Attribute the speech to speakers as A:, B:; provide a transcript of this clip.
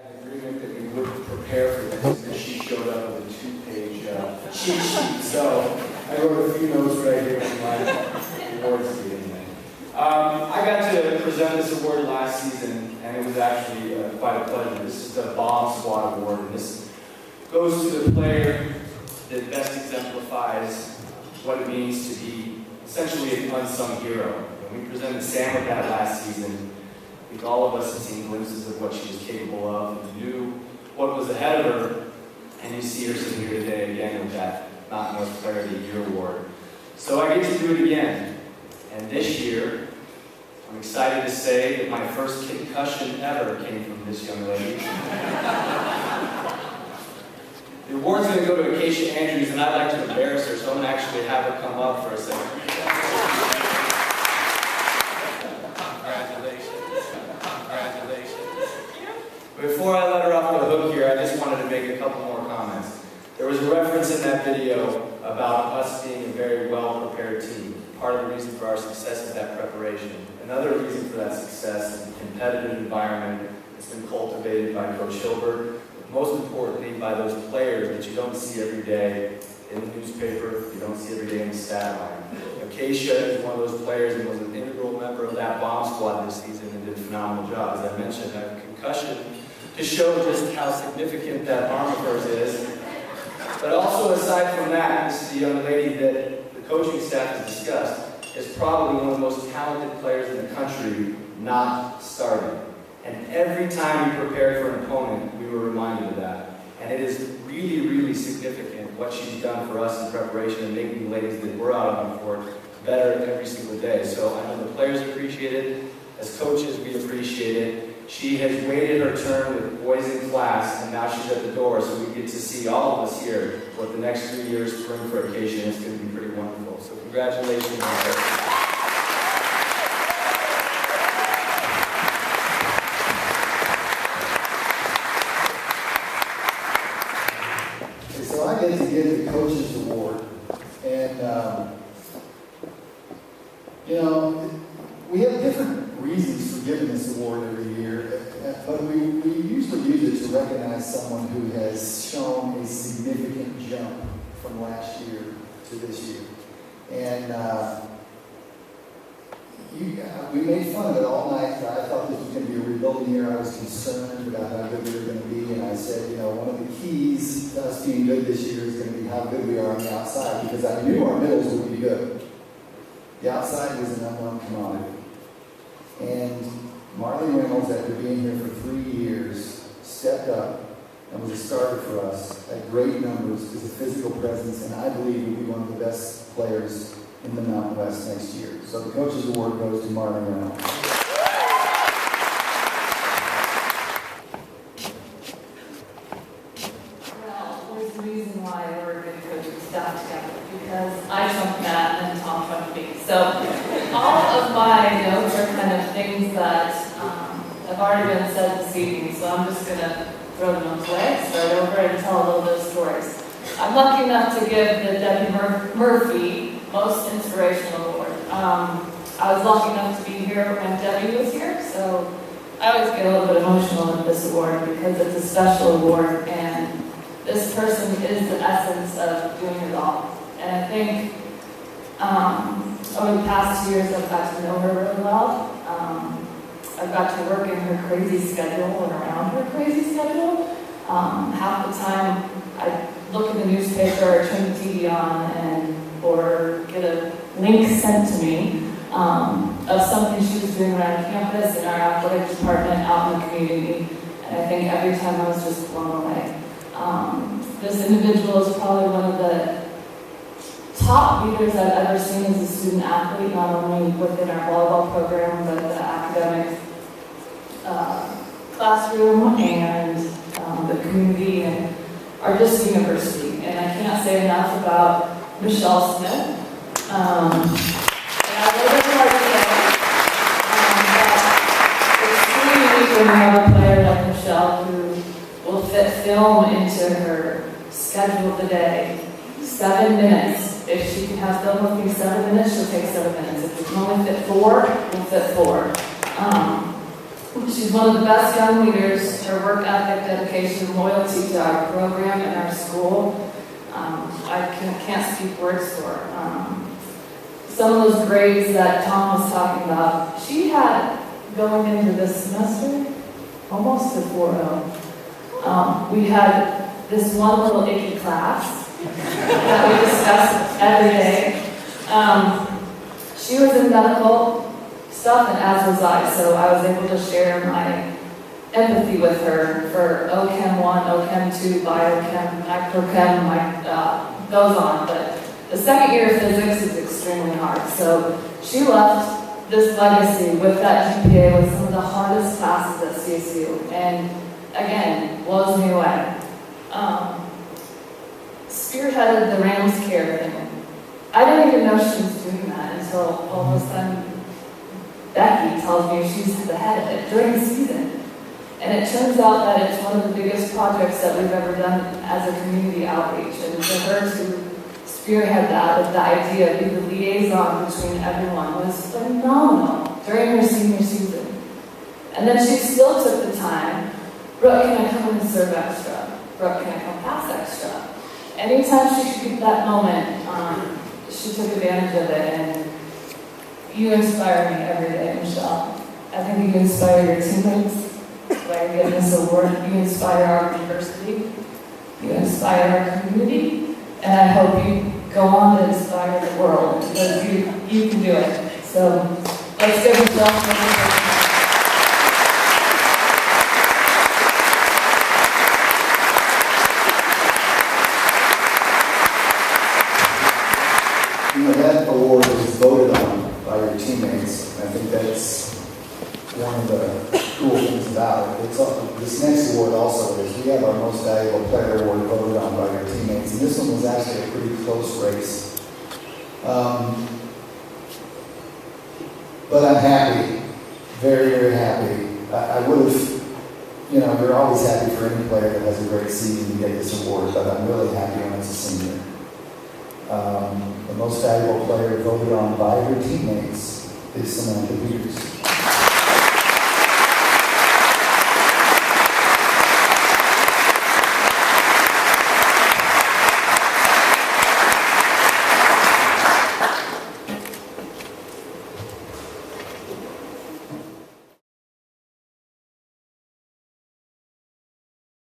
A: An agreement that we wouldn't prepare for this, and she showed up with a 2-page cheat sheet. So I wrote a few notes right here from my awards meeting. I got to present this award last season, and it was actually quite a pleasure. This is the Bom Squad Award, and this goes to the player that best exemplifies what it means to be essentially an unsung hero. And we presented Sam with that last season. I think all of us have seen glimpses of what she was capable of and knew what was ahead of her, and you see her sitting here today again with that Mountain West Player of the Year award. So I get to do it again, and this year I'm excited to say that my first concussion ever came from this young lady. The award's going to go to Acacia Andrews, and I'd like to embarrass her, so I'm going to actually have her come up for a second. Before I let her off the hook here, I just wanted to make a couple more comments. There was a reference in that video about us being a very well-prepared team. Part of the reason for our success is that preparation. Another reason for that success is the competitive environment that's been cultivated by Coach Hilbert, but most importantly by those players that you don't see every day in the newspaper, you don't see every day in the stat line. Acacia is one of those players and was an integral member of that Bom Squad this season and did a phenomenal job. As I mentioned, I have a concussion to show just how significant that arm of hers is. But also, aside from that, this is the young lady that the coaching staff has discussed is probably one of the most talented players in the country not starting. And every time we prepared for an opponent, we were reminded of that. And it is really, really significant what she's done for us in preparation and making the ladies that we're out on the court better every single day. So I know the players appreciate it. As coaches, we appreciate it. She has waited her turn with boys in class, and now she's at the door, so we get to see all of us here what the next 3 years bring for Acacia, and it's going to be pretty wonderful. So congratulations on her.
B: So I get to give the Coaches Award, and we have different reasons for giving this award every year, but we usually use it to recognize someone who has shown a significant jump from last year to this year. And we made fun of it all night. I thought this was going to be a rebuilding year. I was concerned about how good we were going to be, and I said, one of the keys to us being good this year is going to be how good we are on the outside, because I knew our middles would be good. The outside was an unknown commodity. And Marley Reynolds, after being here for 3 years, stepped up and was a starter for us at great numbers as a physical presence, and I believe will be one of the best players in the Mountain West next year. So the Coaches Award goes to Marley Reynolds.
C: Well, there's a reason why we're good coaching staff together, because I trumped Matt and Tom trumped me. So all of my notes are kind of things that have already been said this evening, so I'm just going to throw the notes away, start over, and tell a little bit of stories. I'm lucky enough to give the Debbie Murphy Most Inspirational Award. I was lucky enough to be here when Debbie was here, so I always get a little bit emotional with this award because it's a special award, and this person is the essence of doing it all. And I think over the past 2 years, I've got to know her really well. I've got to work in her crazy schedule and around her crazy schedule. Half the time, I look at the newspaper or turn the TV on or get a link sent to me of something she was doing around campus in our athletic department out in the community. And I think every time I was just blown away. This individual is probably one of the top leaders I've ever seen as a student athlete, not only within our volleyball program, but the academic classroom and the community and our just university. And I can't say enough about Michelle Smith. And I know that's hard to say, but it's really unique when you have a player like Michelle who will fit film into her schedule of the day. 7 minutes. If she can have film with me 7 minutes, she'll take 7 minutes. If we can only fit 4, we'll fit 4. She She's one of the best young leaders. Her work ethic, dedication, loyalty to our program and our school, I can't speak words for. Some of those grades that Tom was talking about, she had, going into this semester, almost a 4.0. We had this one little icky class that we discussed every day. She was in medical stuff, and as was I, so I was able to share my empathy with her for OChem 1, OChem 2, biochem, microchem, goes on. But the second year of physics is extremely hard. So she left this legacy with that GPA with some of the hardest classes at CSU, and again, blows me away. Spearheaded the Rams care thing. I didn't even know she was doing that until all of a sudden Becky tells me she's the head of it during the season. And it turns out that it's one of the biggest projects that we've ever done as a community outreach. And for her to spearhead that with the idea of being the liaison between everyone was phenomenal during her senior season. And then she still took the time. Brooke, can I come and serve extra? Brooke, can I come pass extra? Anytime she could get that moment, she took advantage of it. And you inspire me every day, Michelle. I think you inspire your teammates by getting this award. You inspire our university. You inspire our community. And I hope you go on to inspire the world, because you can do it. So let's give Michelle a
B: That award is voted on by your teammates. I think that's one of the cool things about it. This next award also is, we have our Most Valuable Player Award voted on by your teammates, and this one was actually a pretty close race. But I'm happy, very, very happy. I would have, you're always happy for any player that has a great season to get this award, but I'm really happy when it's a senior. The Most Valuable Player voted on by your teammates is Samantha Peters.